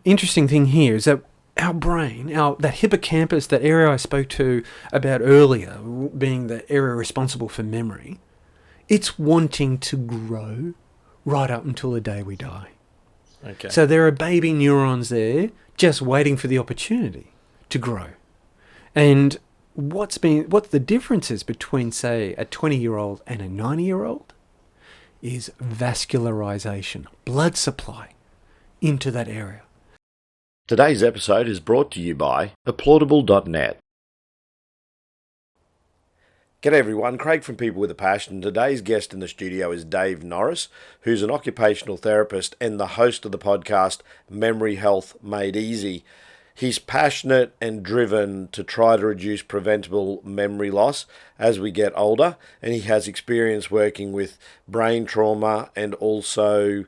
Interesting thing here is that our brain, that hippocampus, that area I spoke to about earlier, being the area responsible for memory, it's wanting to grow right up until the day we die. Okay. So there are baby neurons there just waiting for the opportunity to grow. And what the differences between, say, a 20-year-old and a 90-year-old is vascularization, blood supply into that area. Today's episode is brought to you by Applaudible.net. G'day everyone, Craig from People with a Passion. Today's guest in the studio is Dave Norris, who's an occupational therapist and the host of the podcast Memory Health Made Easy. He's passionate and driven to try to reduce preventable memory loss as we get older, and he has experience working with brain trauma and also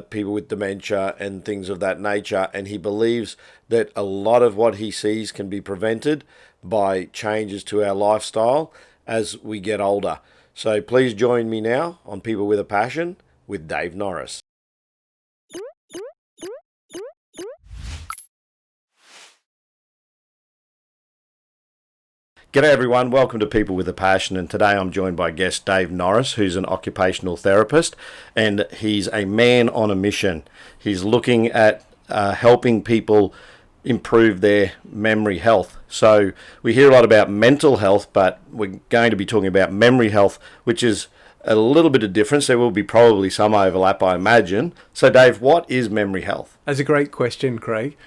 people with dementia and things of that nature, and he believes that a lot of what he sees can be prevented by changes to our lifestyle as we get older. So please join me now on People with a Passion with Dave Norris. G'day everyone, welcome to People with a Passion, and today I'm joined by guest Dave Norris, who's an occupational therapist, and he's a man on a mission. He's looking at helping people improve their memory health. So we hear a lot about mental health, but we're going to be talking about memory health, which is a little bit of difference. There will be probably some overlap, I imagine. So Dave, what is memory health? That's a great question, Craig.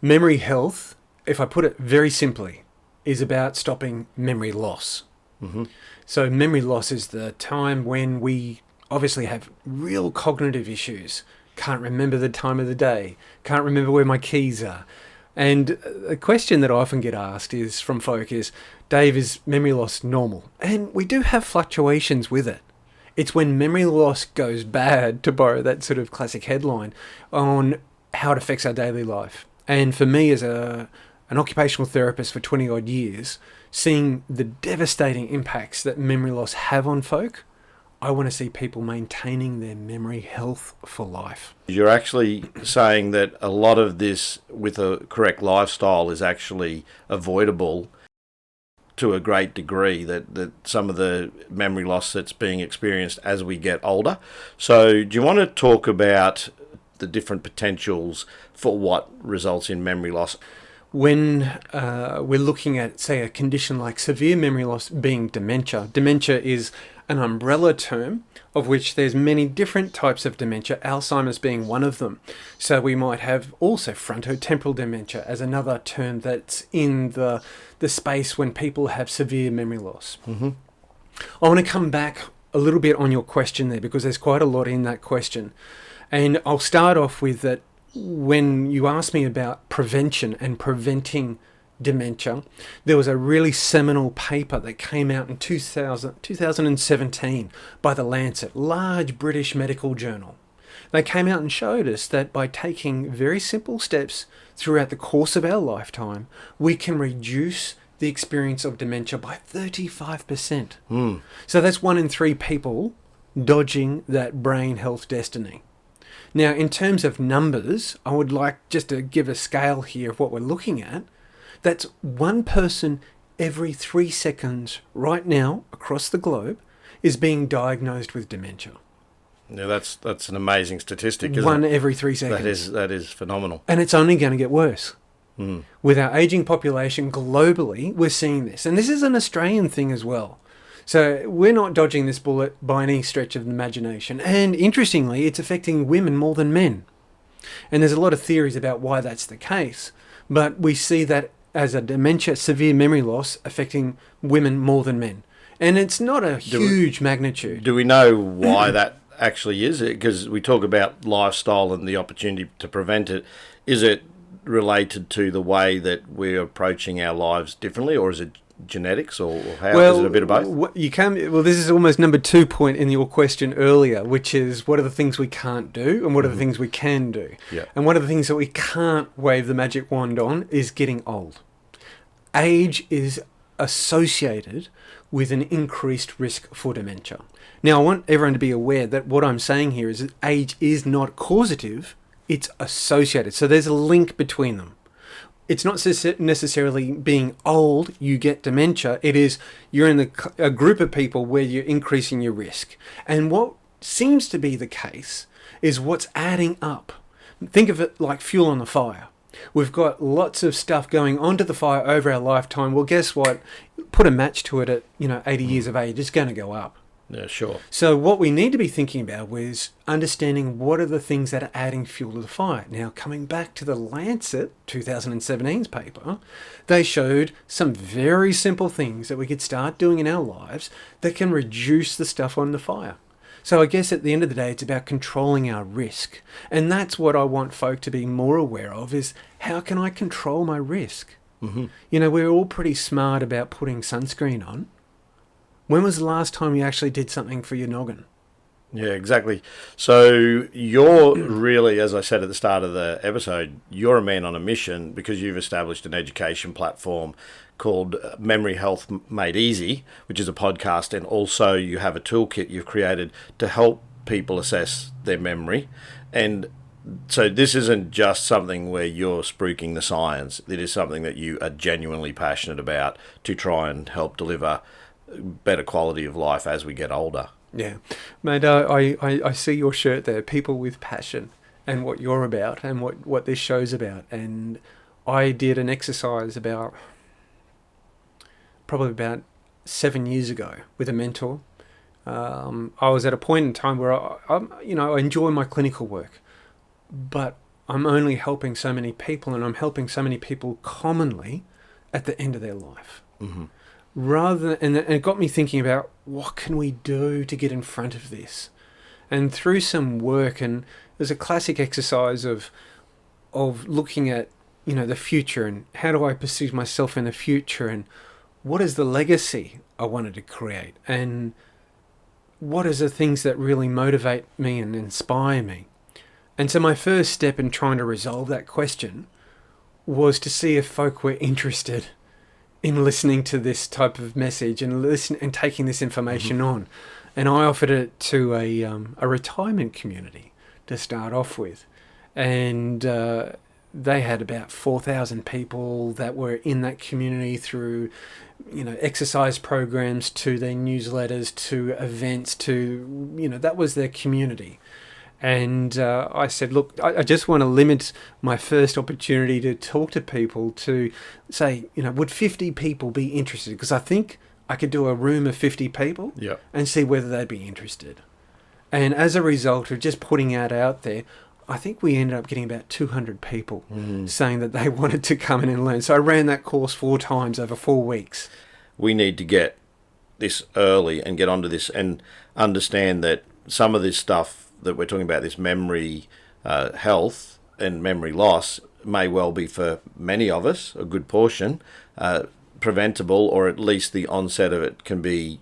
Memory health, if I put it very simply, is about stopping memory loss. Mm-hmm. So memory loss is the time when we obviously have real cognitive issues. Can't remember the time of the day. Can't remember where my keys are. And a question that I often get asked is from folk is, Dave, is memory loss normal? And we do have fluctuations with it. It's when memory loss goes bad, to borrow that sort of classic headline, on how it affects our daily life. And for me as an occupational therapist for 20 odd years, seeing the devastating impacts that memory loss have on folk, I want to see people maintaining their memory health for life. You're actually saying that a lot of this with a correct lifestyle is actually avoidable to a great degree, that some of the memory loss that's being experienced as we get older. So do you want to talk about the different potentials for what results in memory loss? When we're looking at, say, a condition like severe memory loss being dementia, dementia is an umbrella term of which there's many different types of dementia, Alzheimer's being one of them. So we might have also frontotemporal dementia as another term that's in the space when people have severe memory loss. Mm-hmm. I want to come back a little bit on your question there because there's quite a lot in that question. And I'll start off with that. When you asked me about prevention and preventing dementia, there was a really seminal paper that came out in 2017 by The Lancet, large British medical journal. They came out and showed us that by taking very simple steps throughout the course of our lifetime, we can reduce the experience of dementia by 35%. Mm. So that's 1 in 3 people dodging that brain health destiny. Now, in terms of numbers, I would like just to give a scale here of what we're looking at. That's 1 person every 3 seconds right now across the globe is being diagnosed with dementia. Yeah, that's an amazing statistic, isn't it? 1 every 3 seconds. That is phenomenal. And it's only going to get worse. Mm. With our ageing population globally, we're seeing this. And this is an Australian thing as well. So we're not dodging this bullet by any stretch of the imagination. And interestingly, it's affecting women more than men. And there's a lot of theories about why that's the case. But we see that as a dementia, severe memory loss, affecting women more than men. And it's not a huge magnitude. Do we know why that actually is? Because we talk about lifestyle and the opportunity to prevent it. Is it related to the way that we're approaching our lives differently, or is it genetics, or how? Is it a bit of both? This is almost number 2 point in your question earlier, which is what are the things we can't do and what are the things we can do. Yeah. And one of the things that we can't wave the magic wand on is getting old. Age is associated with an increased risk for dementia. Now, I want everyone to be aware that what I'm saying here is that age is not causative, It's associated. So there's a link between them. It's not necessarily being old, you get dementia. It is you're in a group of people where you're increasing your risk. And what seems to be the case is what's adding up. Think of it like fuel on the fire. We've got lots of stuff going onto the fire over our lifetime. Well, guess what? Put a match to it at 80 years of age. It's going to go up. Yeah, sure. So what we need to be thinking about is understanding what are the things that are adding fuel to the fire. Now, coming back to the Lancet 2017's paper, they showed some very simple things that we could start doing in our lives that can reduce the stuff on the fire. So I guess at the end of the day, it's about controlling our risk. And that's what I want folk to be more aware of is how can I control my risk? Mm-hmm. We're all pretty smart about putting sunscreen on. When was the last time you actually did something for your noggin? Yeah, exactly. So you're really, as I said at the start of the episode, you're a man on a mission because you've established an education platform called Memory Health Made Easy, which is a podcast, and also you have a toolkit you've created to help people assess their memory. And so this isn't just something where you're spruiking the science. It is something that you are genuinely passionate about to try and help deliver better quality of life as we get older. Yeah. Mate, I see your shirt there, people with passion, and what you're about and what this show's about. And I did an exercise probably about 7 years ago with a mentor. I was at a point in time where I enjoy my clinical work, but I'm only helping so many people, and I'm helping so many people commonly at the end of their life. Mm-hmm. And it got me thinking about what can we do to get in front of this. And through some work, and there's a classic exercise of looking at the future and how do I perceive myself in the future, and what is the legacy I wanted to create, and what is the things that really motivate me and inspire me. And so my first step in trying to resolve that question was to see if folk were interested in listening to this type of message and taking this information on. And I offered it to a retirement community to start off with. And they had about 4,000 people that were in that community through, exercise programs, to their newsletters, to events, to, that was their community. And I said, look, I just want to limit my first opportunity to talk to people to say, would 50 people be interested? Because I think I could do a room of 50 people and see whether they'd be interested. And as a result of just putting that out there, I think we ended up getting about 200 people saying that they wanted to come in and learn. So I ran that course 4 times over 4 weeks. We need to get this early and get onto this and understand that some of this stuff that we're talking about, this memory health and memory loss, may well be for many of us, a good portion, preventable, or at least the onset of it can be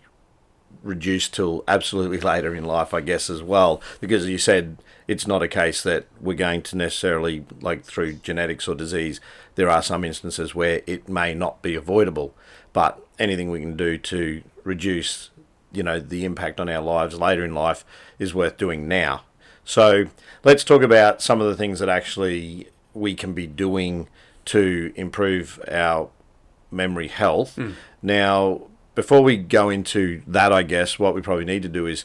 reduced till absolutely later in life, I guess, as well. Because you said it's not a case that we're going to necessarily, like through genetics or disease, there are some instances where it may not be avoidable, but anything we can do to reduce the impact on our lives later in life is worth doing now. So let's talk about some of the things that actually we can be doing to improve our memory health. Now, before we go into that, I guess what we probably need to do is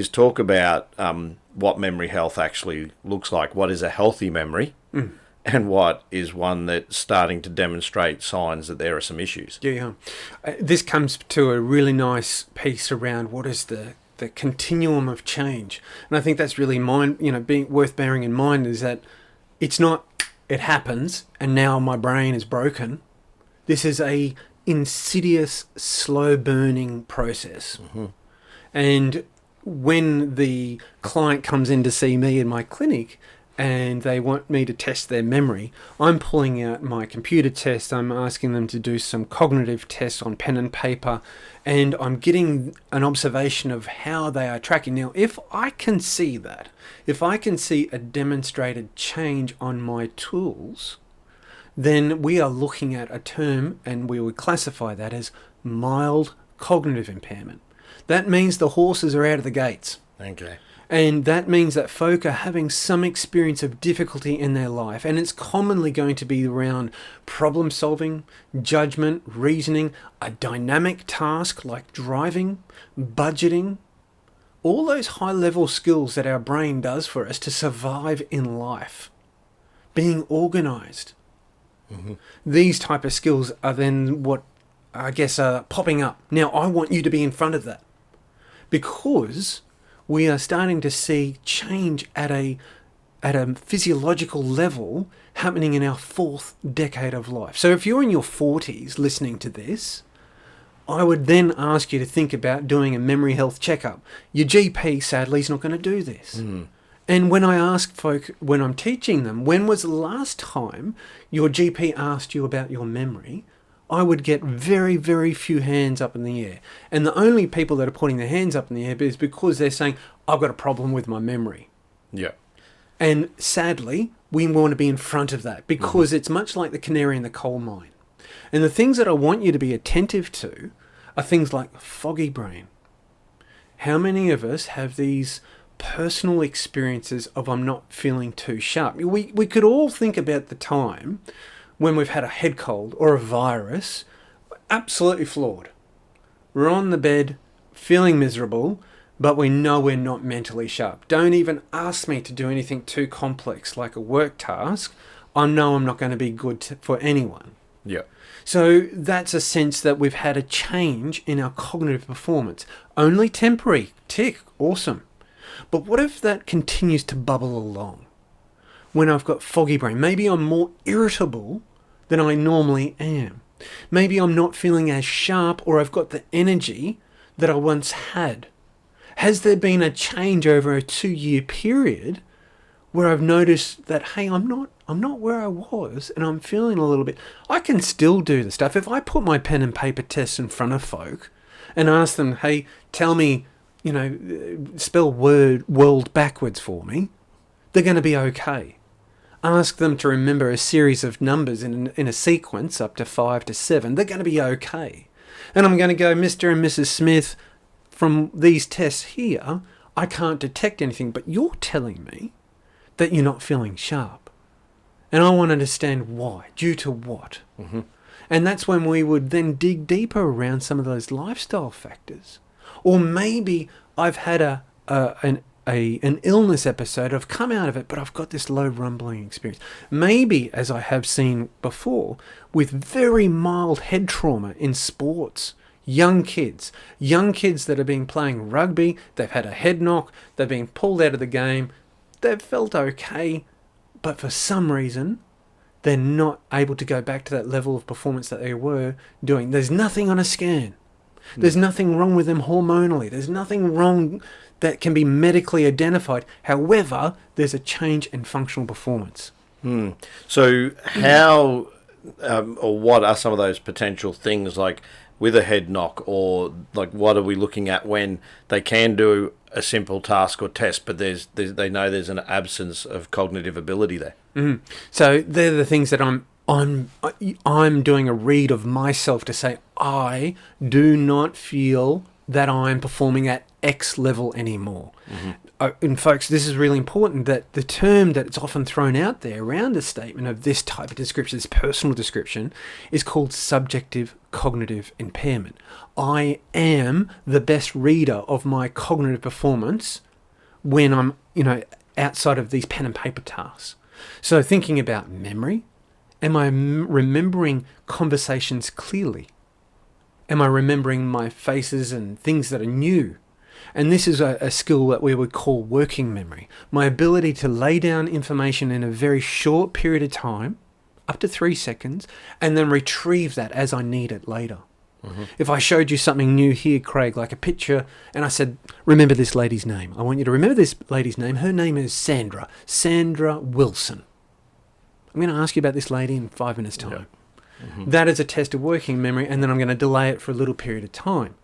talk about what memory health actually looks like. What is a healthy memory? And what is one that's starting to demonstrate signs that there are some issues. Yeah. This comes to a really nice piece around what is the continuum of change. And I think that's really being worth bearing in mind, is that it's not, it happens and now my brain is broken. This is a insidious, slow burning process. And when the client comes in to see me in my clinic, and they want me to test their memory, I'm pulling out my computer test, I'm asking them to do some cognitive tests on pen and paper, and I'm getting an observation of how they are tracking. Now, if I can see that, if I can see a demonstrated change on my tools, then we are looking at a term, and we would classify that as mild cognitive impairment. That means the horses are out of the gates. Okay. And that means that folk are having some experience of difficulty in their life. And it's commonly going to be around problem solving, judgment, reasoning, a dynamic task like driving, budgeting, all those high level skills that our brain does for us to survive in life. Being organized. Mm-hmm. These type of skills are then what I guess are popping up. Now I want you to be in front of that, because we are starting to see change at a physiological level happening in our 4th decade of life. So if you're in your 40s listening to this, I would then ask you to think about doing a memory health checkup. Your GP, sadly, is not going to do this. Mm. And when I ask folk, when I'm teaching them, when was the last time your GP asked you about your memory, I would get very, very few hands up in the air. And the only people that are putting their hands up in the air is because they're saying, I've got a problem with my memory. Yeah. And sadly, we want to be in front of that, because it's much like the canary in the coal mine. And the things that I want you to be attentive to are things like foggy brain. How many of us have these personal experiences of I'm not feeling too sharp? We could all think about the time when we've had a head cold or a virus, absolutely flawed. We're on the bed, feeling miserable, but we know we're not mentally sharp. Don't even ask me to do anything too complex like a work task. I know I'm not going to be good for anyone. Yeah. So that's a sense that we've had a change in our cognitive performance. Only temporary. Tick. Awesome. But what if that continues to bubble along? When I've got foggy brain, maybe I'm more irritable than I normally am. Maybe I'm not feeling as sharp, or I've got the energy that I once had. Has there been a change over a 2-year period where I've noticed that, hey, I'm not where I was, and I'm feeling a little bit. I can still do the stuff. If I put my pen and paper tests in front of folk and ask them, hey, tell me, spell world backwards for me, they're going to be okay. Ask them to remember a series of numbers in a sequence up to 5 to 7, they're going to be okay. And I'm going to go, Mr. and Mrs. Smith, from these tests here, I can't detect anything, but you're telling me that you're not feeling sharp. And I want to understand why, due to what. Mm-hmm. And that's when we would then dig deeper around some of those lifestyle factors. Or maybe I've had an illness episode, I've come out of it, but I've got this low rumbling experience. Maybe, as I have seen before, with very mild head trauma in sports, young kids that have been playing rugby, they've had a head knock, they've been pulled out of the game, they've felt okay, but for some reason, they're not able to go back to that level of performance that they were doing. There's nothing on a scan. There's nothing wrong with them hormonally. There's nothing wrong that can be medically identified. However, there's a change in functional performance. So how or what are some of those potential things, like with a head knock, or like what are we looking at when they can do a simple task or test, but they know there's an absence of cognitive ability there? Mm-hmm. So they're the things that I'm doing a read of myself to say, I do not feel that I'm performing at X level anymore. Mm-hmm. And folks, this is really important, that the term that it's often thrown out there around a statement of this type of description, this personal description, is called subjective cognitive impairment. I am the best reader of my cognitive performance when I'm, outside of these pen and paper tasks. So thinking about memory, am I remembering conversations clearly? Am I remembering my faces and things that are new? And this is a skill that we would call working memory. My ability to lay down information in a very short period of time, up to 3 seconds, and then retrieve that as I need it later. Mm-hmm. If I showed you something new here, Craig, like a picture, and I said, remember this lady's name. I want you to remember this lady's name. Her name is Sandra Wilson. I'm going to ask you about this lady in 5 minutes' time. Yeah. Mm-hmm. That is a test of working memory, and then I'm going to delay it for a little period of time.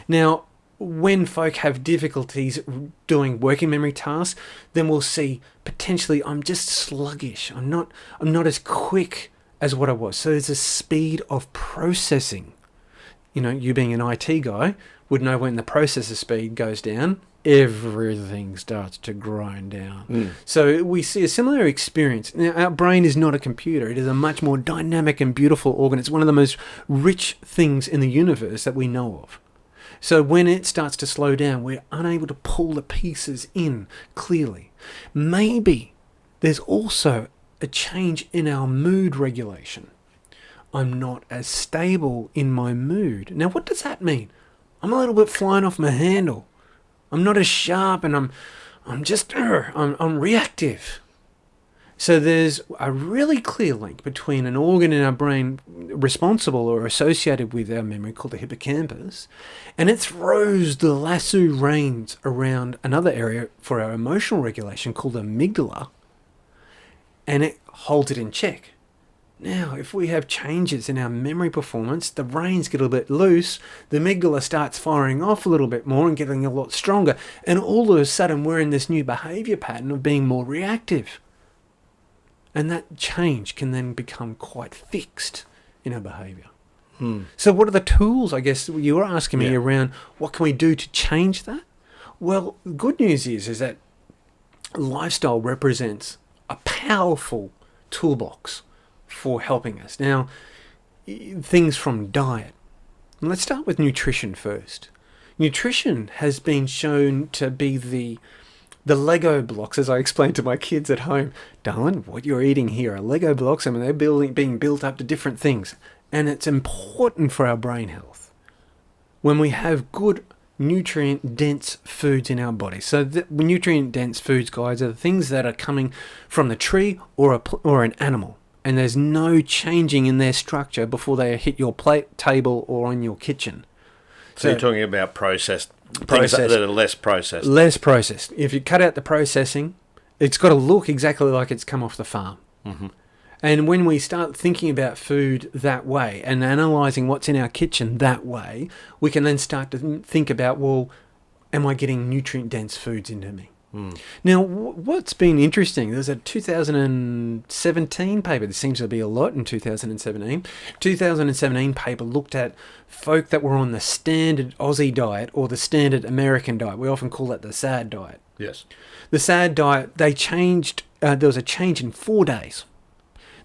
Now, when folk have difficulties doing working memory tasks, then we'll see potentially I'm just sluggish. I'm not as quick as what I was. So there's a speed of processing. You being an IT guy would know when the processor speed goes down, everything starts to grind down. So we see a similar experience. Now, our brain is not a computer. It is a much more dynamic and beautiful organ. It's one of the most rich things in the universe that we know of. So when it starts to slow down, we're unable to pull the pieces in clearly. Maybe there's also a change in our mood regulation. I'm not as stable in my mood. Now, what does that mean? I'm a little bit flying off my handle. I'm not as sharp, and I'm reactive. So there's a really clear link between an organ in our brain responsible or associated with our memory called the hippocampus, and it throws the lasso reins around another area for our emotional regulation called the amygdala, and it holds it in check. Now, if we have changes in our memory performance, the reins get a little bit loose, the amygdala starts firing off a little bit more and getting a lot stronger, and all of a sudden we're in this new behaviour pattern of being more reactive. And that change can then become quite fixed in our behaviour. So what are the tools, I guess, you were asking me around what can we do to change that? Well, the good news is that lifestyle represents a powerful toolbox for helping us. Now, things from diet. Let's start with nutrition first. Nutrition has been shown to be the Lego blocks, as I explained to my kids at home. Darling, what you're eating here are Lego blocks. I mean, they're being built up to different things. And it's important for our brain health when we have good nutrient-dense foods in our body. So the nutrient-dense foods, guys, are the things that are coming from the tree or an animal. And there's no changing in their structure before they hit your plate, table, or on your kitchen. So you're talking about processed things that are less processed. Less processed. If you cut out the processing, it's got to look exactly like it's come off the farm. Mm-hmm. And when we start thinking about food that way and analysing what's in our kitchen that way, we can then start to think about, well, am I getting nutrient-dense foods into me? Now, what's been interesting, there's a 2017 paper, there seems to be a lot in 2017. 2017 paper looked at folk that were on the standard Aussie diet or the standard American diet. We often call that the SAD diet. Yes. The SAD diet, they changed, there was a change in 4 days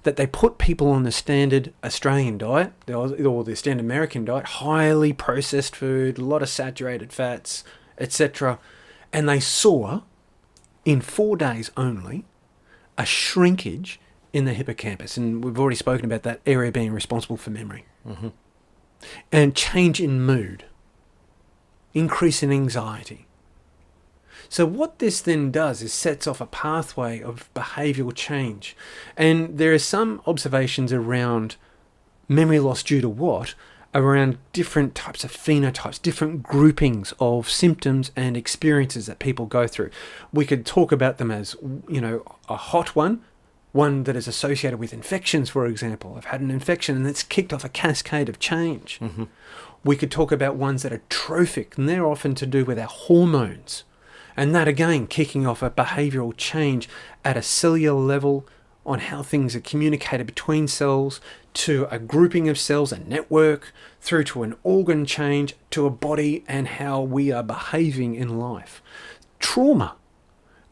that they put people on the standard Australian diet or the standard American diet, highly processed food, a lot of saturated fats, etc. And they saw, in 4 days only, a shrinkage in the hippocampus. And we've already spoken about that area being responsible for memory. Mm-hmm. And change in mood, increase in anxiety. So what this then does is sets off a pathway of behavioural change. And there are some observations around memory loss due to what? Around different types of phenotypes, different groupings of symptoms and experiences that people go through. We could talk about them as, a hot one that is associated with infections, for example. I've had an infection and it's kicked off a cascade of change. Mm-hmm. We could talk about ones that are trophic, and they're often to do with our hormones. And that, again, kicking off a behavioural change at a cellular level on how things are communicated between cells, to a grouping of cells, a network, through to an organ change, to a body and how we are behaving in life. Trauma,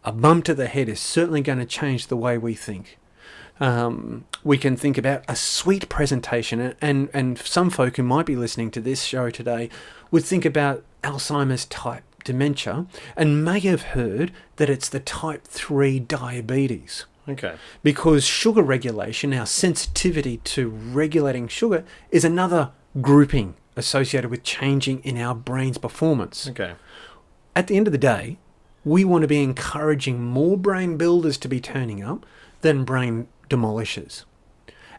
a bump to the head, is certainly going to change the way we think. We can think about a sweet presentation, and some folk who might be listening to this show today would think about Alzheimer's type dementia and may have heard that it's the type 3 diabetes. Okay. Because sugar regulation, our sensitivity to regulating sugar, is another grouping associated with changing in our brain's performance. Okay. At the end of the day, we want to be encouraging more brain builders to be turning up than brain demolishers.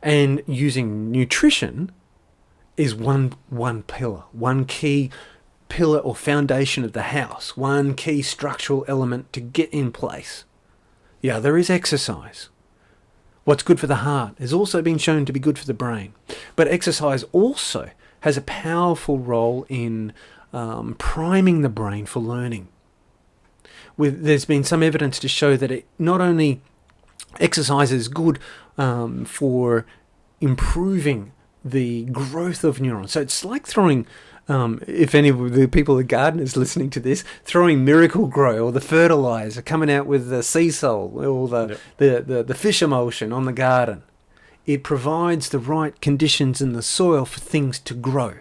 And using nutrition is one pillar, one key pillar or foundation of the house, one key structural element to get in place. The other is exercise. What's good for the heart has also been shown to be good for the brain. But exercise also has a powerful role in priming the brain for learning. There's been some evidence to show that it not only exercise is good for improving the growth of neurons. So it's like throwing if any of the people, the gardeners listening to this, throwing Miracle Grow or the fertilizer, coming out with the sea salt or the fish emulsion on the garden, it provides the right conditions in the soil for things to grow.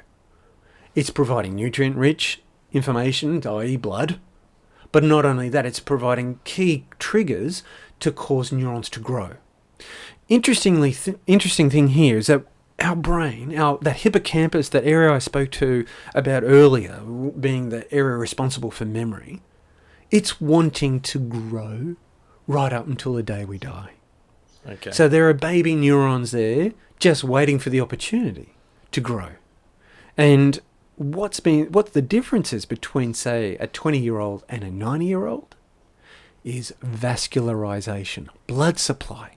It's providing nutrient-rich information, i.e. blood, but not only that, it's providing key triggers to cause neurons to grow. Interesting thing here is that our brain, that hippocampus, that area I spoke to about earlier, being the area responsible for memory, it's wanting to grow right up until the day we die. Okay. So there are baby neurons there just waiting for the opportunity to grow. And what's the differences between, say, a 20-year-old and a 90-year-old is vascularization, blood supply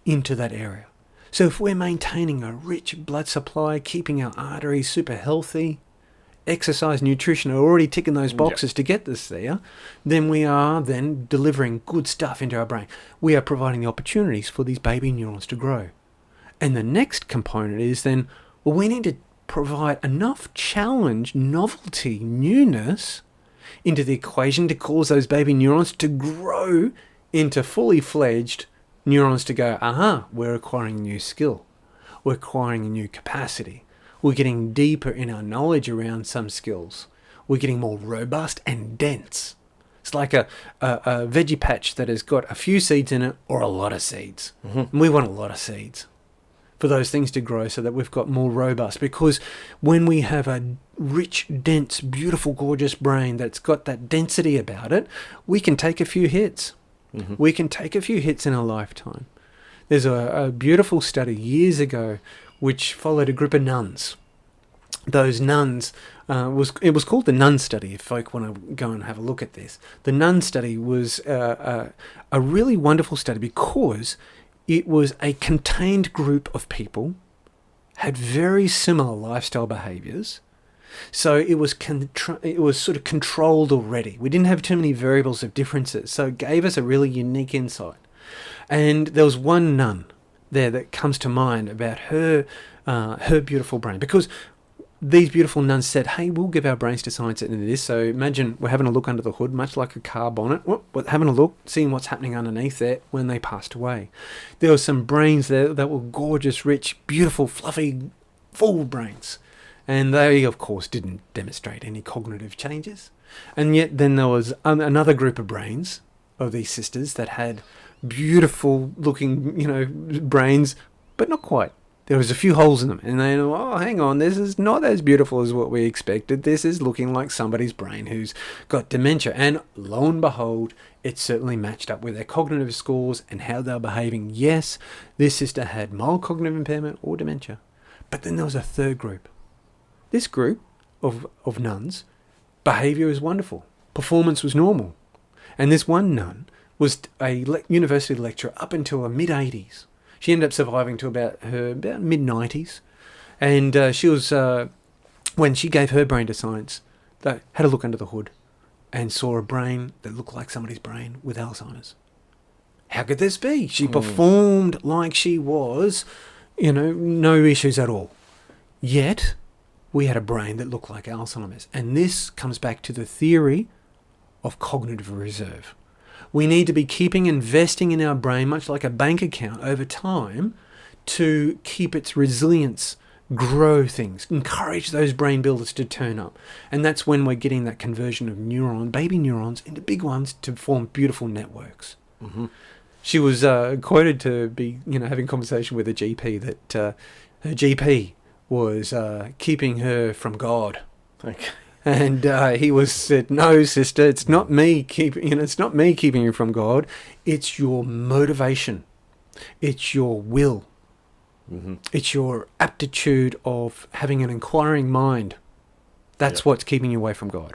into that area. So if we're maintaining a rich blood supply, keeping our arteries super healthy, exercise, nutrition are already ticking those boxes to get this there, then we are then delivering good stuff into our brain. We are providing the opportunities for these baby neurons to grow. And the next component is then, well, we need to provide enough challenge, novelty, newness into the equation to cause those baby neurons to grow into fully fledged neurons to go, we're acquiring a new skill. We're acquiring a new capacity. We're getting deeper in our knowledge around some skills. We're getting more robust and dense. It's like a veggie patch that has got a few seeds in it or a lot of seeds. Mm-hmm. And we want a lot of seeds for those things to grow so that we've got more robust. Because when we have a rich, dense, beautiful, gorgeous brain that's got that density about it, we can take a few hits. Mm-hmm. We can take a few hits in a lifetime. There's a beautiful study years ago which followed a group of nuns. Those nuns, it was called the Nun Study, if folk want to go and have a look at this. The Nun Study was a really wonderful study because it was a contained group of people, had very similar lifestyle behaviours. So it was sort of controlled already. We didn't have too many variables of differences, so it gave us a really unique insight. And there was one nun there that comes to mind about her beautiful brain, because these beautiful nuns said, hey, we'll give our brains to science into this. So imagine we're having a look under the hood, much like a car bonnet. We're having a look, seeing what's happening underneath there when they passed away. There were some brains there that were gorgeous, rich, beautiful, fluffy, full brains. And they, of course, didn't demonstrate any cognitive changes. And yet then there was another group of brains of these sisters that had beautiful looking, brains, but not quite. There was a few holes in them. And they know, hang on, this is not as beautiful as what we expected. This is looking like somebody's brain who's got dementia. And lo and behold, it certainly matched up with their cognitive scores and how they were behaving. Yes, this sister had mild cognitive impairment or dementia. But then there was a third group. This group of nuns, behaviour was wonderful. Performance was normal. And this one nun was a university lecturer up until her mid-80s. She ended up surviving to about mid-90s. And she was, when she gave her brain to science, they had a look under the hood and saw a brain that looked like somebody's brain with Alzheimer's. How could this be? She performed like she was, no issues at all. Yet we had a brain that looked like Alzheimer's. And this comes back to the theory of cognitive reserve. We need to be investing in our brain, much like a bank account, over time to keep its resilience, grow things, encourage those brain builders to turn up. And that's when we're getting that conversion of baby neurons into big ones to form beautiful networks. Mm-hmm. She was quoted to be, having a conversation with a GP that her GP was keeping her from God. Okay. And he said, no, sister, it's not me keeping you from God. It's your motivation. It's your will. Mm-hmm. It's your aptitude of having an inquiring mind. That's what's keeping you away from God.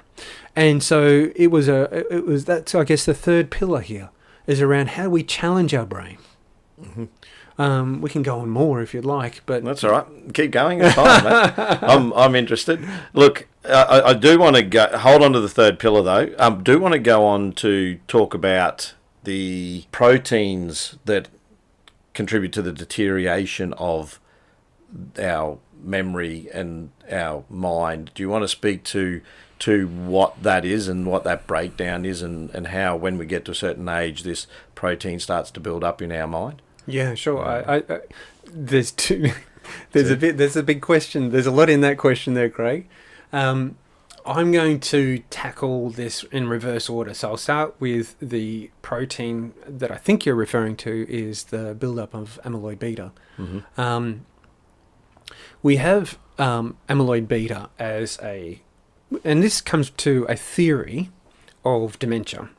And so that's, I guess, the third pillar here is around how we challenge our brain. Mm-hmm. We can go on more if you'd like, but that's all right. Keep going. It's fine, mate. I'm interested. Look, I do want to hold on to the third pillar though. I do want to go on to talk about the proteins that contribute to the deterioration of our memory and our mind. Do you want to speak to what that is and what that breakdown is, and how when we get to a certain age this protein starts to build up in our mind? Yeah, sure. I there's two. There's a big question. There's a lot in that question there, Craig. I'm going to tackle this in reverse order. So I'll start with the protein that I think you're referring to is the buildup of amyloid beta. Mm-hmm. We have amyloid beta and this comes to a theory of dementia.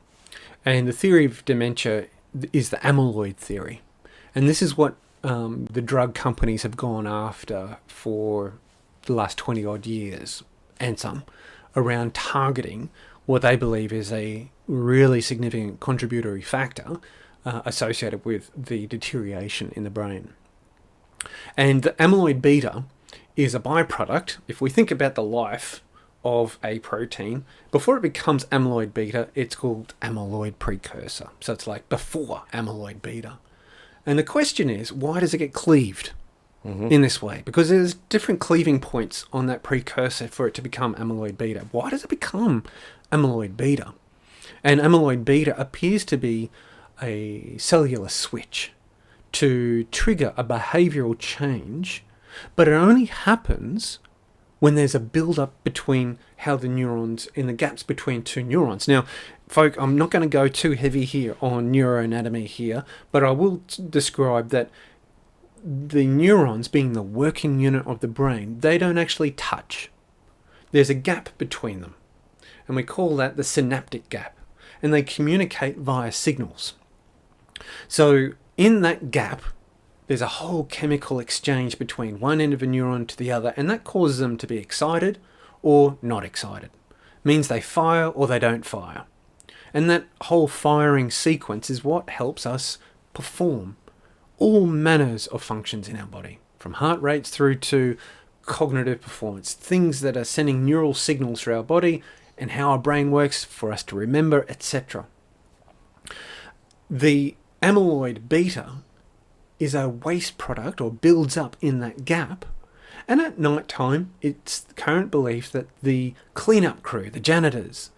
And the theory of dementia is the amyloid theory. And this is what the drug companies have gone after for the last 20 odd years and some, around targeting what they believe is a really significant contributory factor associated with the deterioration in the brain. And the amyloid beta is a byproduct. If we think about the life of a protein, before it becomes amyloid beta, it's called amyloid precursor. So it's like before amyloid beta. And the question is, why does it get cleaved in this way? Because there's different cleaving points on that precursor for it to become amyloid beta. Why does it become amyloid beta? And amyloid beta appears to be a cellular switch to trigger a behavioural change, but it only happens when there's a build-up between how the neurons, in the gaps between two neurons. Now, folk, I'm not going to go too heavy here on neuroanatomy here, but I will describe that the neurons, being the working unit of the brain, they don't actually touch. There's a gap between them, and we call that the synaptic gap, and they communicate via signals. So in that gap, there's a whole chemical exchange between one end of a neuron to the other, and that causes them to be excited or not excited. It means they fire or they don't fire. And that whole firing sequence is what helps us perform all manners of functions in our body, from heart rates through to cognitive performance, things that are sending neural signals through our body and how our brain works for us to remember, etc. The amyloid beta is a waste product, or builds up in that gap, and at night time it's the current belief that the cleanup crew, the janitors,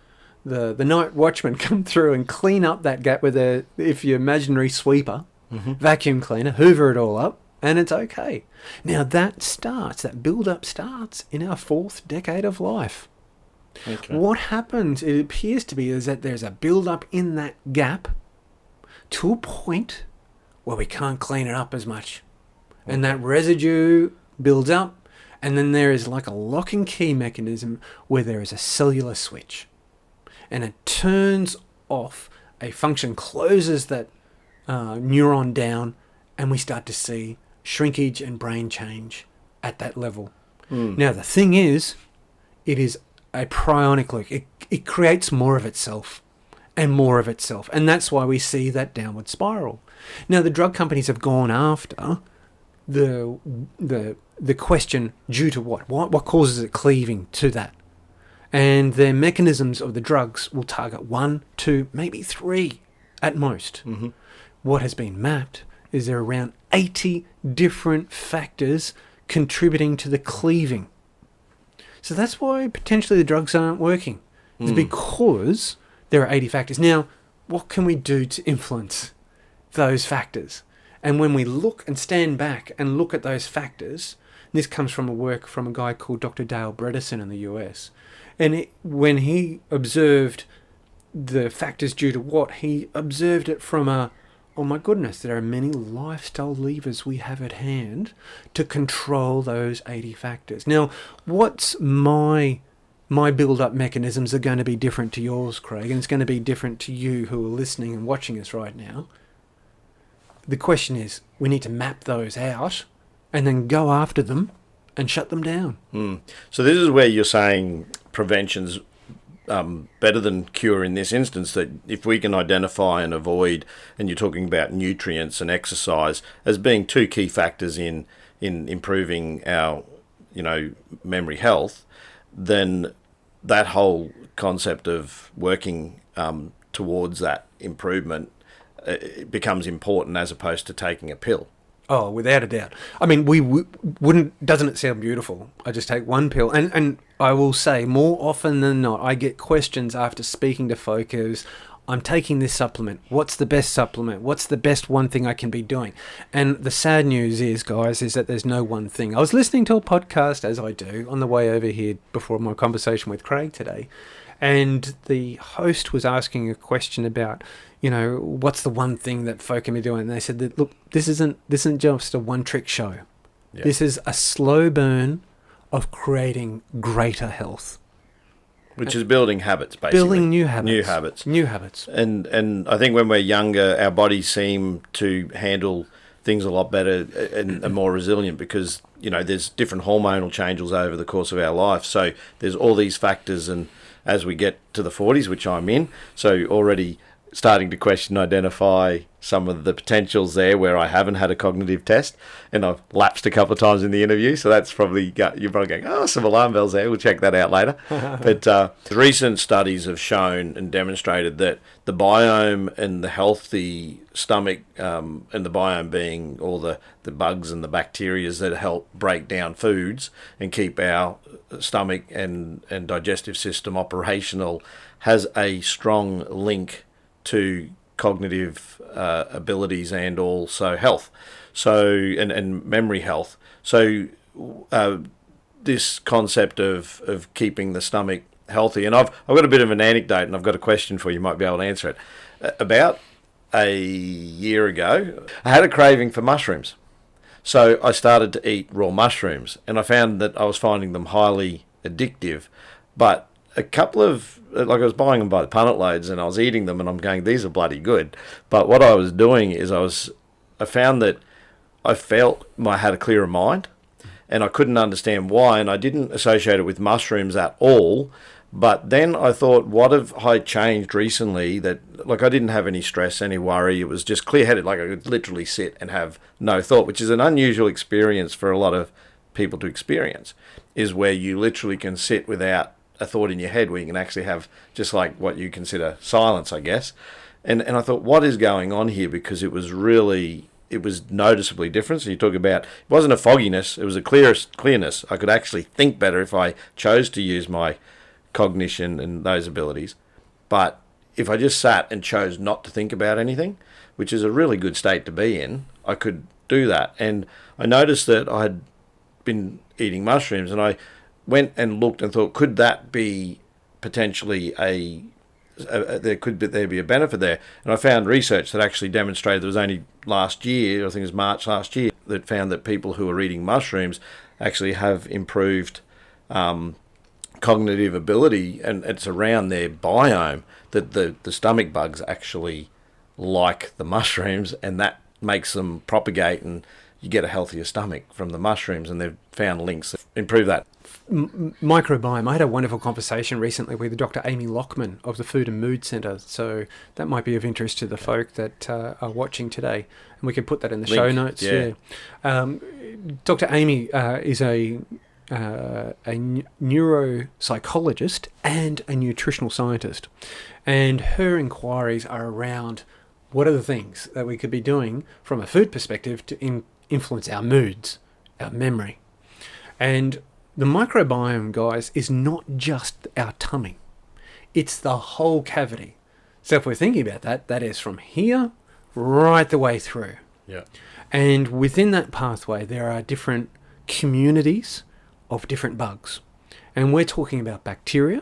the night watchmen come through and clean up that gap with a, if you imaginary sweeper, vacuum cleaner, hoover it all up, and it's okay. Now that build-up starts in our 4th decade of life. Okay. What happens, it appears to be, is that there's a build-up in that gap to a point where we can't clean it up as much. Okay. And that residue builds up, and then there is like a lock and key mechanism where there is a cellular switch. And it turns off a function, closes that neuron down, and we start to see shrinkage and brain change at that level. Now the thing is, it is a prionic loop. It creates more of itself and more of itself, and that's why we see that downward spiral. Now the drug companies have gone after the question, due to what causes it cleaving to that, and their mechanisms of the drugs will target 1, 2, maybe 3 at most. What has been mapped is there are around 80 different factors contributing to the cleaving. So that's why potentially the drugs aren't working. It's because there are 80 factors. Now, what can we do to influence those factors? And when we look and stand back and look at those factors, this comes from a work from a guy called Dr. Dale Bredesen in the US. And when he observed the factors due to what, he observed it from oh my goodness, there are many lifestyle levers we have at hand to control those 80 factors. Now, what's my build-up mechanisms are going to be different to yours, Craig, and it's going to be different to you who are listening and watching us right now. The question is, we need to map those out and then go after them and shut them down. So this is where you're saying prevention's better than cure in this instance, that if we can identify and avoid, and you're talking about nutrients and exercise as being 2 key factors in improving our memory health, then that whole concept of working towards that improvement it becomes important as opposed to taking a pill. Oh, without a doubt. I mean, we wouldn't. Doesn't it sound beautiful? I just take one pill, and I will say more often than not, I get questions after speaking to folk who's, I'm taking this supplement. What's the best supplement? What's the best one thing I can be doing? And the sad news is, guys, is that there's no one thing. I was listening to a podcast, as I do, on the way over here before my conversation with Craig today, and the host was asking a question about, what's the one thing that folk can be doing? And they said that, look, this isn't just a one-trick show. Yeah. This is a slow burn of creating greater health. Which is building habits, basically. Building new habits. New habits. And I think when we're younger, our bodies seem to handle things a lot better and more resilient because, there's different hormonal changes over the course of our life. So there's all these factors, and as we get to the 40s, which I'm in, so already starting to question and identify some of the potentials there where I haven't had a cognitive test, and I've lapsed a couple of times in the interview, so that's probably, you're probably going, some alarm bells there, we'll check that out later. But recent studies have shown and demonstrated that the biome and the healthy stomach, and the biome being all the bugs and the bacteria that help break down foods and keep our stomach and digestive system operational, has a strong link to cognitive abilities and also health, so and memory health. So this concept of keeping the stomach healthy, and I've got a bit of an anecdote, and I've got a question for you. You might be able to answer it. About a year ago, I had a craving for mushrooms, so I started to eat raw mushrooms, and I found that I was finding them highly addictive, but a couple of, I was buying them by the punnet loads and I was eating them and I'm going, these are bloody good. But what I was doing is I found that I felt I had a clearer mind and I couldn't understand why, and I didn't associate it with mushrooms at all. But then I thought, what have I changed recently that, I didn't have any stress, any worry. It was just clear-headed, I could literally sit and have no thought, which is an unusual experience for a lot of people to experience, is where you literally can sit without a thought in your head, where you can actually have just like what you consider silence, I guess. And I thought, what is going on here? Because it was noticeably different. So you talk about, it wasn't a fogginess, it was a clearness. I could actually think better if I chose to use my cognition and those abilities. But if I just sat and chose not to think about anything, which is a really good state to be in, I could do that. And I noticed that I had been eating mushrooms, and I went and looked and thought, could that be potentially there be a benefit there? And I found research that actually demonstrated, there was only last year, I think it was March last year, that found that people who are eating mushrooms actually have improved cognitive ability, and it's around their biome that the stomach bugs actually like the mushrooms, and that makes them propagate, and you get a healthier stomach from the mushrooms, and they've found links that improve that. Microbiome. I had a wonderful conversation recently with Dr. Amy Lockman of the Food and Mood Centre, so that might be of interest to the folk that are watching today, and we can put that in the show notes. Yeah. Dr. Amy is a neuropsychologist and a nutritional scientist, and her inquiries are around what are the things that we could be doing from a food perspective to influence our moods, our memory. And the microbiome, guys, is not just our tummy. It's the whole cavity. So if we're thinking about that, that is from here right the way through. Yeah. And within that pathway, there are different communities of different bugs. And we're talking about bacteria,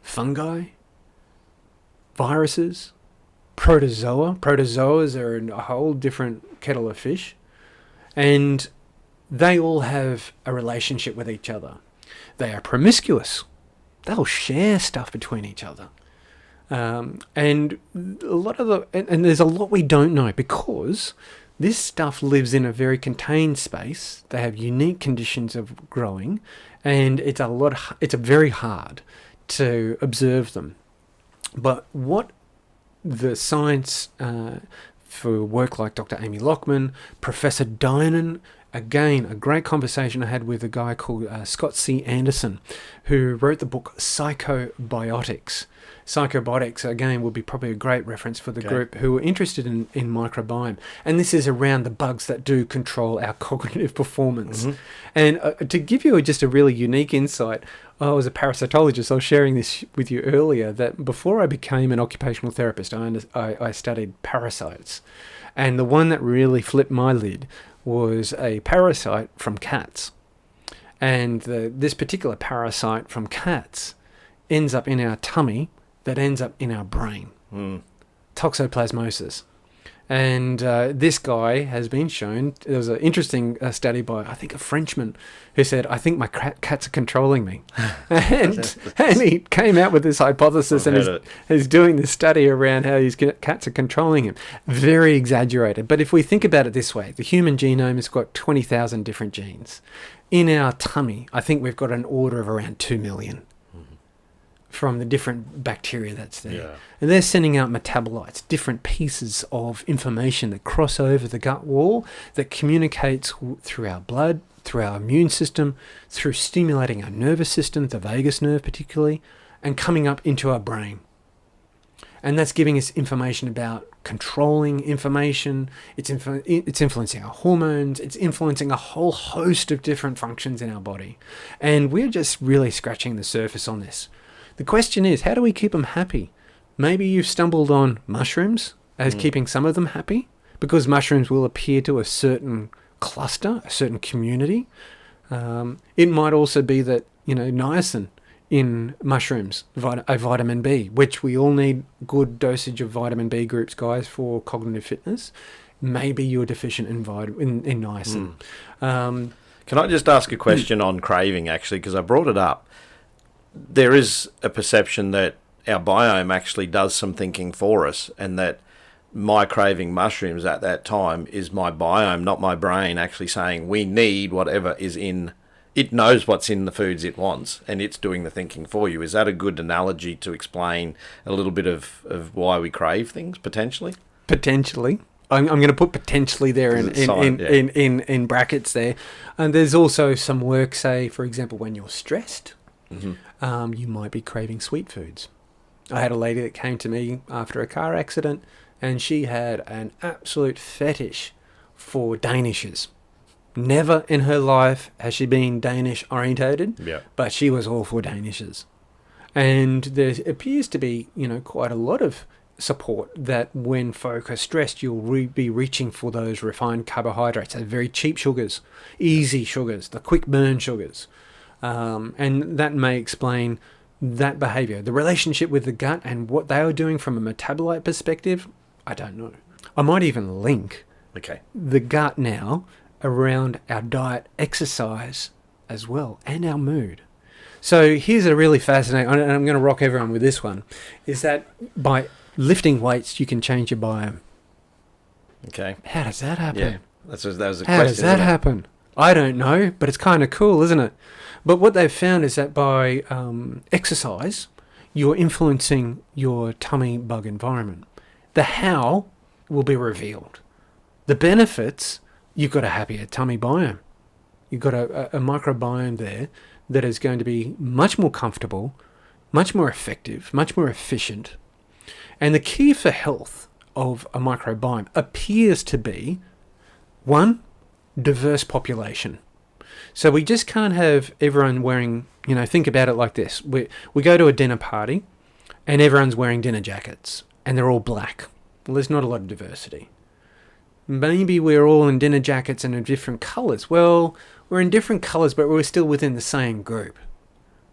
fungi, viruses, protozoa. Protozoas are a whole different kettle of fish. And they all have a relationship with each other. They are promiscuous. They'll share stuff between each other. And there's a lot we don't know, because this stuff lives in a very contained space. They have unique conditions of growing, and it's very hard to observe them. But what the science for work like Dr. Amy Lockman, Professor Dinan again, a great conversation I had with a guy called Scott C. Anderson, who wrote the book Psychobiotics. Psychobiotics, again, would be probably a great reference for the group who are interested in microbiome. And this is around the bugs that do control our cognitive performance. Mm-hmm. And to give you just a really unique insight, I was a parasitologist. I was sharing this with you earlier, that before I became an occupational therapist, I studied parasites. And the one that really flipped my lid was a parasite from cats. And this particular parasite from cats ends up in our tummy, that ends up in our brain. Toxoplasmosis. And this guy has been shown, there was an interesting study by, I think, a Frenchman who said, I think my cats are controlling me. and he came out with this hypothesis and is doing this study around how his cats are controlling him. Very exaggerated. But if we think about it this way, the human genome has got 20,000 different genes. In our tummy, I think we've got an order of around 2 million. From the different bacteria that's there. Yeah. And they're sending out metabolites, different pieces of information that cross over the gut wall, that communicates through our blood, through our immune system, through stimulating our nervous system, the vagus nerve particularly, and coming up into our brain. And that's giving us information about controlling information. It's influencing our hormones. It's influencing a whole host of different functions in our body. And we're just really scratching the surface on this. The question is, how do we keep them happy? Maybe you've stumbled on mushrooms as keeping some of them happy, because mushrooms will appear to a certain cluster, a certain community. It might also be that, niacin in mushrooms, a vitamin B, which we all need good dosage of vitamin B groups, guys, for cognitive fitness. Maybe you're deficient in niacin. Can I just ask a question on craving, actually, because I brought it up. There is a perception that our biome actually does some thinking for us, and that my craving mushrooms at that time is my biome, not my brain, actually saying we need whatever is in. It knows what's in the foods it wants, and it's doing the thinking for you. Is that a good analogy to explain a little bit of why we crave things, potentially? Potentially. I'm going to put potentially there in brackets there. And there's also some work, say, for example, when you're stressed, you might be craving sweet foods. I had a lady that came to me after a car accident, and she had an absolute fetish for Danishes. Never in her life has she been Danish orientated, but she was all for Danishes. And there appears to be, quite a lot of support that when folk are stressed, you'll be reaching for those refined carbohydrates, those very cheap sugars, easy sugars, the quick burn sugars. And that may explain that behavior. The relationship with the gut and what they are doing from a metabolite perspective, I don't know. I might even link the gut now around our diet, exercise as well, and our mood. So here's a really fascinating, and I'm going to rock everyone with this one, is that by lifting weights, you can change your biome. Okay. How does that happen? Yeah, that was a question. How does that happen? I don't know, but it's kind of cool, isn't it? But what they've found is that by exercise, you're influencing your tummy bug environment. The how will be revealed. The benefits, you've got a happier tummy biome. You've got a microbiome there that is going to be much more comfortable, much more effective, much more efficient. And the key for health of a microbiome appears to be, one, diverse population. So we just can't have everyone wearing, think about it like this. We go to a dinner party and everyone's wearing dinner jackets and they're all black. Well, there's not a lot of diversity. Maybe we're all in dinner jackets and in different colours. Well, we're in different colours, but we're still within the same group.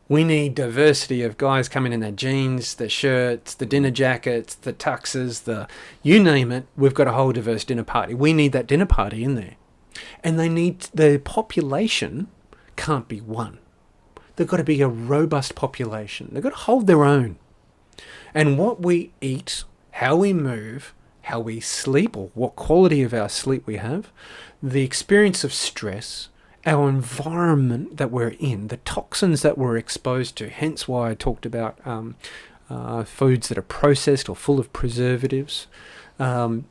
We need diversity of guys coming in their jeans, their shirts, the dinner jackets, the tuxes, you name it. We've got a whole diverse dinner party. We need that dinner party in there. And the population can't be one. They've got to be a robust population. They've got to hold their own. And what we eat, how we move, how we sleep, or what quality of our sleep we have, the experience of stress, our environment that we're in, the toxins that we're exposed to, hence why I talked about foods that are processed or full of preservatives, will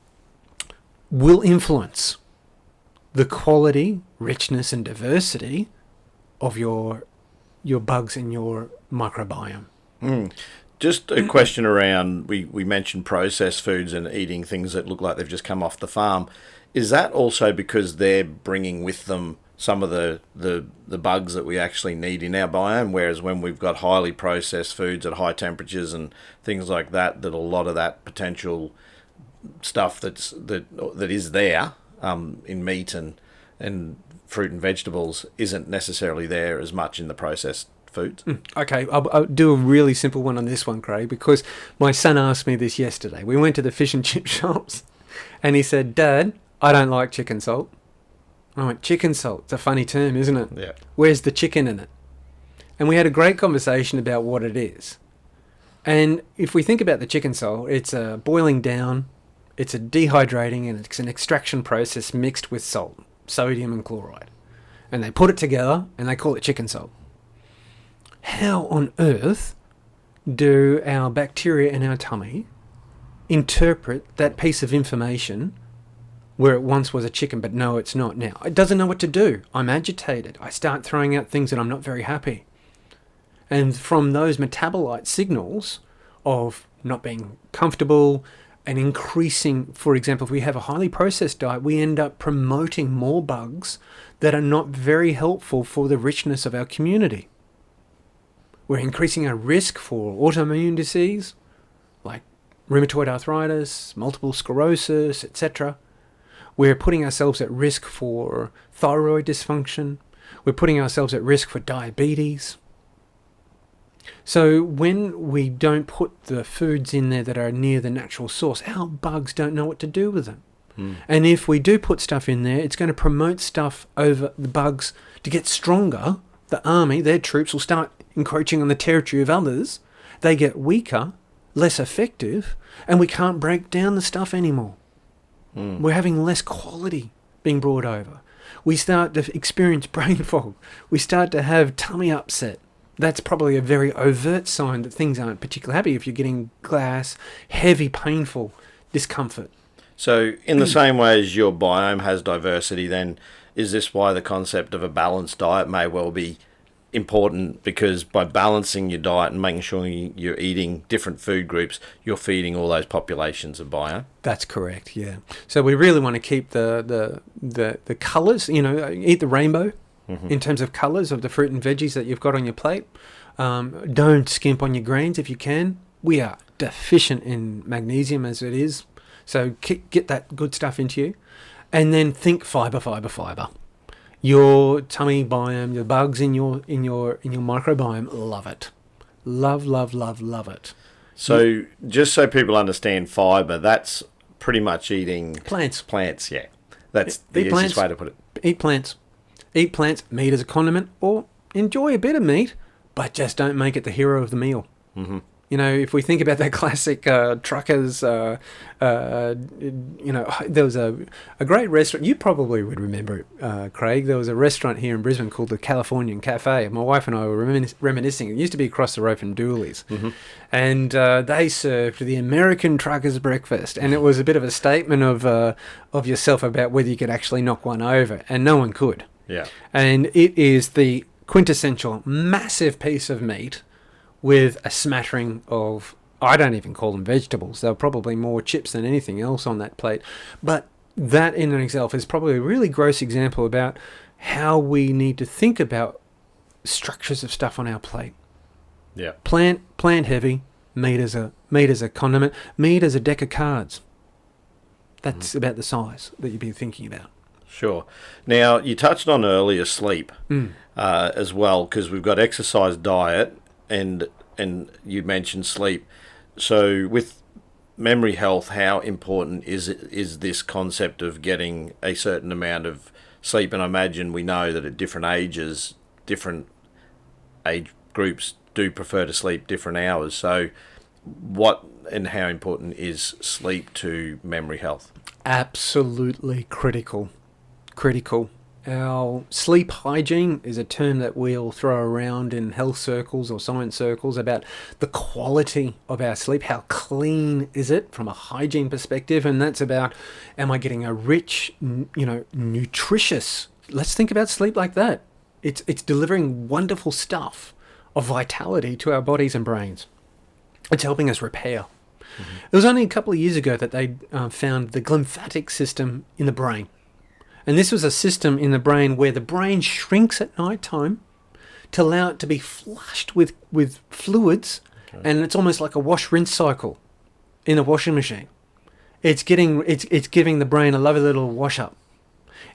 influence the quality, richness and diversity of your bugs in your microbiome. Just a question around, we mentioned processed foods and eating things that look like they've just come off the farm. Is that also because they're bringing with them some of the bugs that we actually need in our biome, whereas when we've got highly processed foods at high temperatures and things like that, that a lot of that potential stuff that is there in meat and fruit and vegetables isn't necessarily there as much in the processed foods? Okay, I'll do a really simple one on this one, Craig, because my son asked me this yesterday. We went to the fish and chip shops and he said, "Dad, I don't like chicken salt." I went, "Chicken salt? It's a funny term, isn't it? Yeah. Where's the chicken in it?" And we had a great conversation about what it is. And if we think about the chicken salt, it's a boiling down, it's a dehydrating, and it's an extraction process mixed with salt, sodium and chloride. And they put it together and they call it chicken salt. How on earth do our bacteria in our tummy interpret that piece of information where it once was a chicken, but no, it's not now? It doesn't know what to do. I'm agitated. I start throwing out things that I'm not very happy. And from those metabolite signals of not being comfortable and increasing, for example, if we have a highly processed diet, we end up promoting more bugs that are not very helpful for the richness of our community. We're increasing our risk for autoimmune disease, like rheumatoid arthritis, multiple sclerosis, etc. We're putting ourselves at risk for thyroid dysfunction. We're putting ourselves at risk for diabetes. So when we don't put the foods in there that are near the natural source, our bugs don't know what to do with them. And if we do put stuff in there, it's going to promote stuff over the bugs to get stronger. The army, their troops, will start encroaching on the territory of others. They get weaker, less effective, and we can't break down the stuff anymore. We're having less quality being brought over. We start to experience brain fog. We start to have tummy upset. That's probably a very overt sign that things aren't particularly happy if you're getting gas, heavy, painful discomfort. So in the same way as your biome has diversity, then is this why the concept of a balanced diet may well be important? Because by balancing your diet and making sure you're eating different food groups, you're feeding all those populations of biome? That's correct, yeah. So we really want to keep the colours, eat the rainbow in terms of colours of the fruit and veggies that you've got on your plate. Don't skimp on your greens if you can. We are deficient in magnesium as it is. So get that good stuff into you. And then think fibre. Your tummy biome, the bugs in your microbiome, love it. Love it. So just so people understand fibre, that's pretty much eating plants. Plants, yeah. That's the easiest way to put it. Eat plants. Eat plants, meat as a condiment, or enjoy a bit of meat, but just don't make it the hero of the meal. If we think about that classic truckers, there was a great restaurant. You probably would remember it, Craig. There was a restaurant here in Brisbane called the Californian Cafe. My wife and I were reminiscing. It used to be across the road from Dooley's. And they served the American trucker's breakfast. And it was a bit of a statement of yourself about whether you could actually knock one over. And no one could. Yeah. And it is the quintessential massive piece of meat with a smattering of, I don't even call them vegetables. They're probably more chips than anything else on that plate. But that in and itself is probably a really gross example about how we need to think about structures of stuff on our plate. Yeah. Plant heavy, meat as a condiment, meat as a deck of cards. That's about the size that you'd be thinking about. Sure. Now, you touched on earlier sleep as well, because we've got exercise, diet, and you mentioned sleep. So with memory health, how important is this concept of getting a certain amount of sleep? And I imagine we know that at different ages, different age groups do prefer to sleep different hours. So what and how important is sleep to memory health? Absolutely critical. Our sleep hygiene is a term that we'll throw around in health circles or science circles about the quality of our sleep. How clean is it from a hygiene perspective? And that's about, am I getting a rich, nutritious? Let's think about sleep like that. It's delivering wonderful stuff of vitality to our bodies and brains. It's helping us repair. Mm-hmm. It was only a couple of years ago that they found the glymphatic system in the brain. And this was a system in the brain where the brain shrinks at night time to allow it to be flushed with fluids. Okay. And it's almost like a wash-rinse cycle in a washing machine. It's giving the brain a lovely little wash-up.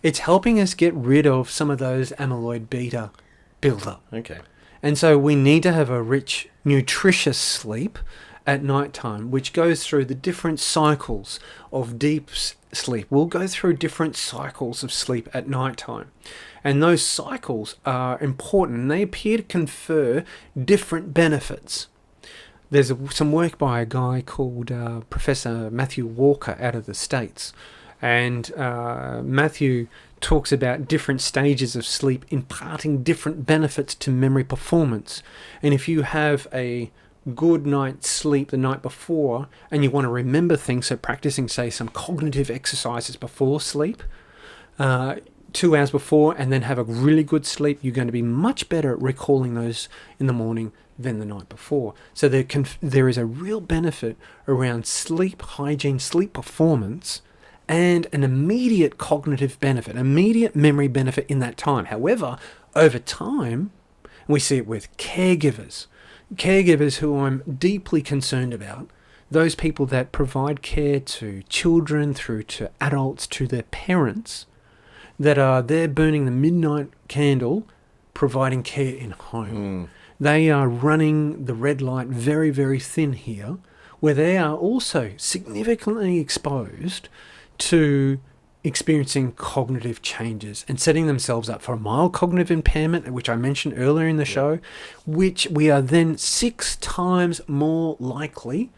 It's helping us get rid of some of those amyloid beta buildup. Okay. And so we need to have a rich, nutritious sleep at night time, which goes through the different cycles of deep sleep. We'll go through different cycles of sleep at night time. And those cycles are important, and they appear to confer different benefits. There's some work by a guy called Professor Matthew Walker out of the States. And Matthew talks about different stages of sleep imparting different benefits to memory performance. And if you have a good night's sleep the night before and you want to remember things, so practicing, say, some cognitive exercises before sleep, 2 hours before, and then have a really good sleep, you're going to be much better at recalling those in the morning than the night before. So there is a real benefit around sleep hygiene, sleep performance, and an immediate cognitive benefit, immediate memory benefit in that time. However, over time, we see it with caregivers who I'm deeply concerned about, those people that provide care to children through to adults, to their parents, that are there burning the midnight candle, providing care in home. They are running the red light very, very thin here, where they are also significantly exposed to experiencing cognitive changes and setting themselves up for a mild cognitive impairment, which I mentioned earlier in the show, which we are then 6 times more likely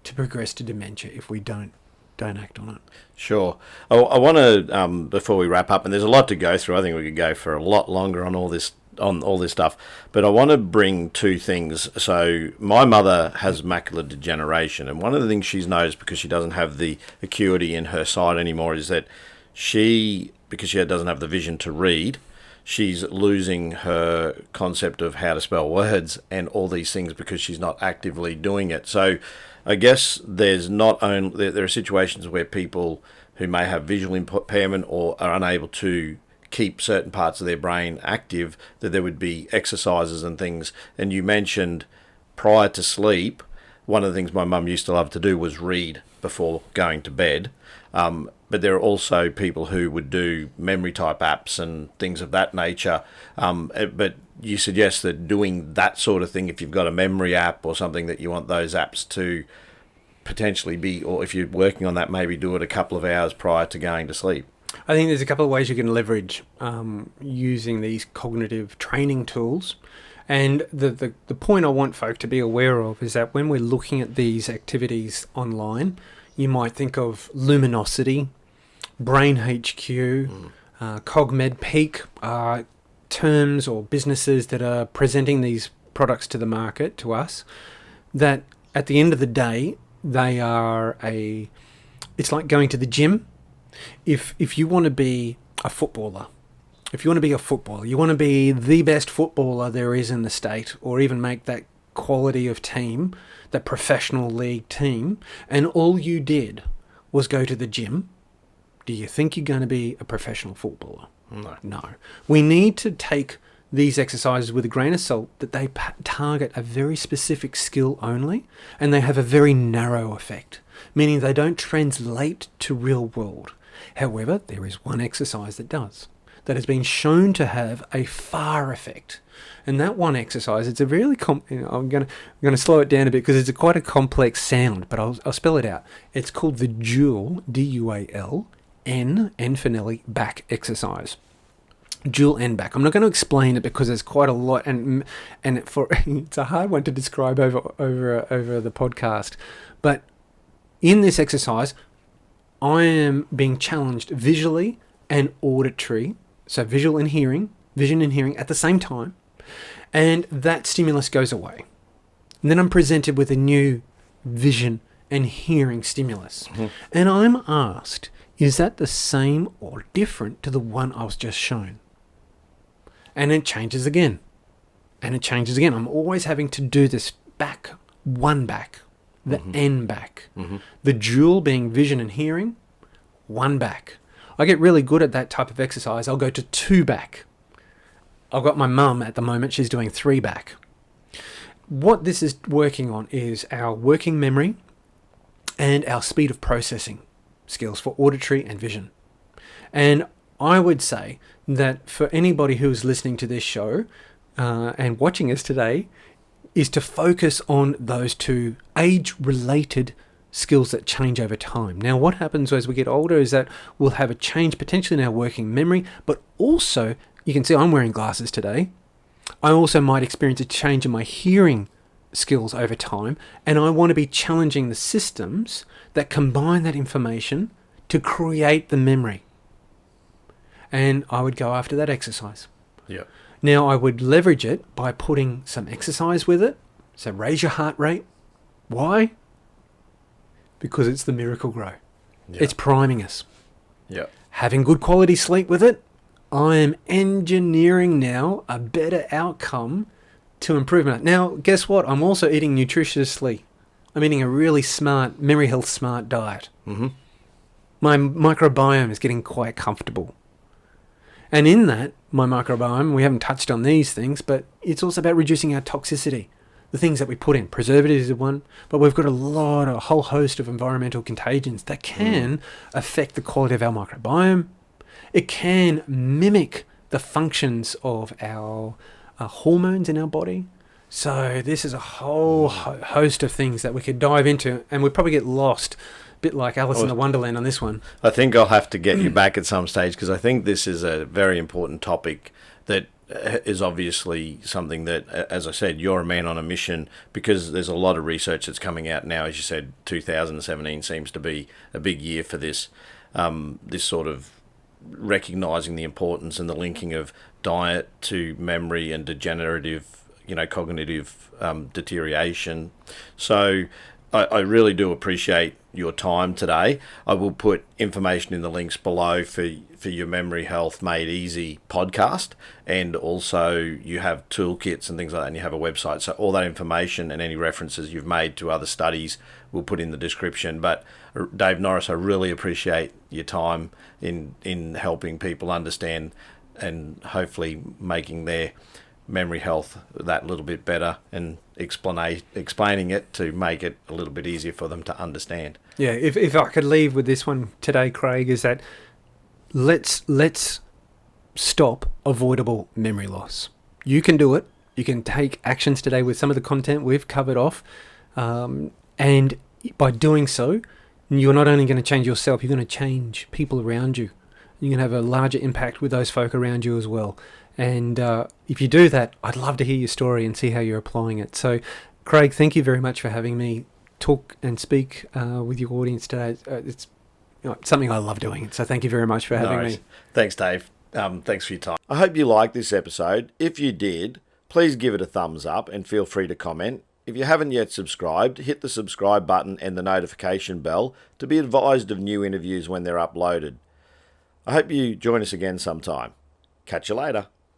to progress to dementia if we don't act on it. Sure. I want to, before we wrap up, and there's a lot to go through, I think we could go for a lot longer on all this stuff, but I want to bring 2 things. So my mother has macular degeneration, and one of the things she's noticed, because she doesn't have the acuity in her sight anymore, is that because she doesn't have the vision to read, she's losing her concept of how to spell words and all these things because she's not actively doing it. So I guess there are situations where people who may have visual impairment or are unable to keep certain parts of their brain active, that there would be exercises and things. And you mentioned prior to sleep, one of the things my mum used to love to do was read before going to bed. But there are also people who would do memory type apps and things of that nature. But you suggest that doing that sort of thing, if you've got a memory app or something, that you want those apps to potentially be, or if you're working on that, maybe do it a couple of hours prior to going to sleep. I think there's a couple of ways you can leverage using these cognitive training tools. And the point I want folk to be aware of is that when we're looking at these activities online, you might think of Luminosity, Brain HQ, CogMed Peak, terms or businesses that are presenting these products to the market, to us, that at the end of the day, they are it's like going to the gym. If you want to be a footballer, you want to be the best footballer there is in the state, or even make that quality of team, that professional league team, and all you did was go to the gym, do you think you're going to be a professional footballer? No. We need to take these exercises with a grain of salt, that they target a very specific skill only, and they have a very narrow effect, meaning they don't translate to real world. However, there is one exercise that does, that has been shown to have a far effect. And that one exercise, it's a really I'm going to slow it down a bit because it's quite a complex sound, but I'll spell it out. It's called the dual, D-U-A-L, N for Nelly, back exercise. Dual N back. I'm not going to explain it because there's quite a lot, and it's a hard one to describe over the podcast. But in this exercise, I am being challenged visually and auditory so vision and hearing at the same time, and that stimulus goes away. And then I'm presented with a new vision and hearing stimulus. And I'm asked, is that the same or different to the one I was just shown? And it changes again. And it changes again. I'm always having to do this back, the N back. The dual being vision and hearing, one back. I get really good at that type of exercise. I'll go to 2 back. I've got my mum at the moment. She's doing 3 back. What this is working on is our working memory and our speed of processing skills for auditory and vision. And I would say that for anybody who is listening to this show and watching us today, is to focus on those 2 age-related skills that change over time. Now, what happens as we get older is that we'll have a change potentially in our working memory, but also, you can see I'm wearing glasses today. I also might experience a change in my hearing skills over time, and I want to be challenging the systems that combine that information to create the memory. And I would go after that exercise. Yeah. Now, I would leverage it by putting some exercise with it. So raise your heart rate. Why? Because it's the Miracle Grow. Yeah. It's priming us. Yeah. Having good quality sleep with it, I am engineering now a better outcome to improvement. Now, guess what? I'm also eating nutritiously. I'm eating a really smart, memory health smart diet. My microbiome is getting quite comfortable. And in that, my microbiome, we haven't touched on these things, but it's also about reducing our toxicity. The things that we put in. Preservatives is one, but we've got a whole host of environmental contagions that can affect the quality of our microbiome. It can mimic the functions of our hormones in our body. So this is a whole host of things that we could dive into, and we'd probably get lost, a bit like Alice in the Wonderland on this one. I think I'll have to get you back at some stage, because I think this is a very important topic that is obviously something that, as I said, you're a man on a mission, because there's a lot of research that's coming out now. As you said, 2017 seems to be a big year for this, this sort of recognising the importance and the linking of diet to memory and degenerative, cognitive deterioration. So I really do appreciate your time today. I will put information in the links below for your Memory Health Made Easy podcast, and also you have toolkits and things like that, and you have a website. So all that information and any references you've made to other studies we'll put in the description. But Dave Norris, I really appreciate your time in helping people understand and hopefully making their memory health that little bit better, and explaining it to make it a little bit easier for them to understand. Yeah, if I could leave with this one today, Craig, is that let's stop avoidable memory loss. You can do it. You can take actions today with some of the content we've covered off, and by doing so, you're not only going to change yourself, you're going to change people around you. You can have a larger impact with those folk around you as well. And if you do that, I'd love to hear your story and see how you're applying it. So, Craig, thank you very much for having me talk and speak with your audience today. It's something I love doing. So thank you very much for having me. Thanks, Dave. Thanks for your time. I hope you liked this episode. If you did, please give it a thumbs up and feel free to comment. If you haven't yet subscribed, hit the subscribe button and the notification bell to be advised of new interviews when they're uploaded. I hope you join us again sometime. Catch you later.